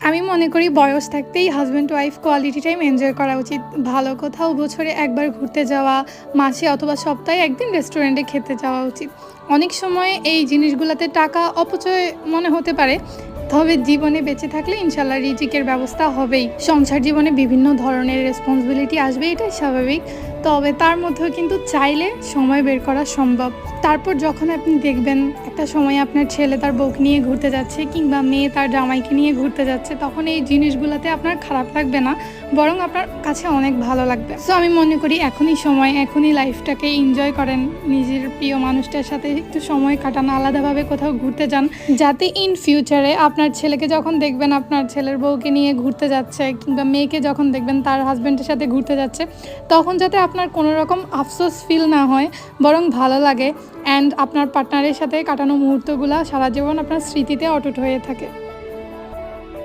আমি মনে করি বয়স থাকতেই husband wife quality time enjoy করা উচিত। ভালো কোথাও বছরে একবার ঘুরতে যাওয়া, মাসে অথবা সপ্তাহে একদিন রেস্টুরেন্টে খেতে যাওয়া উচিত। অনেক সময় এই জিনিসগুলোতে টাকা অপচয় মনে হতে পারে, তবে জীবনে বেঁচে থাকলে ইনশাল্লাহ রিজিকের ব্যবস্থা হবেই। সংসার জীবনে বিভিন্ন ধরনের রেসপন্সিবিলিটি আসবে, এটাই স্বাভাবিক। তবে তার মধ্যেও কিন্তু চাইলে সময় বের করা সম্ভব। তারপর যখন আপনি দেখবেন একটা সময় আপনার ছেলে তার বউকে নিয়ে ঘুরতে যাচ্ছে, কিংবা মেয়ে তার জামাইকে নিয়ে ঘুরতে যাচ্ছে, তখন এই জিনিসগুলোতে আপনার খারাপ লাগবে না, বরং আপনার কাছে অনেক ভালো লাগবে। সো আমি মনে করি এখনই সময়, এখনই লাইফটাকে এনজয় করেন, নিজের প্রিয় মানুষটার সাথে একটু সময় কাটান, আলাদাভাবে কোথাও ঘুরতে যান, যাতে ইন ফিউচারে আপনার ছেলেকে যখন দেখবেন আপনার ছেলের বউকে নিয়ে ঘুরতে যাচ্ছে, কিংবা মেয়েকে যখন দেখবেন তার হাজব্যান্ডের সাথে ঘুরতে যাচ্ছে, তখন যাতে আপনার কোনো রকম আফসোস ফিল না হয়, বরং ভালো লাগে। অ্যান্ড আপনার পার্টনারের সাথে কাটানো মুহূর্তগুলো সারা জীবন আপনার স্মৃতিতে অটুট হয়ে থাকে।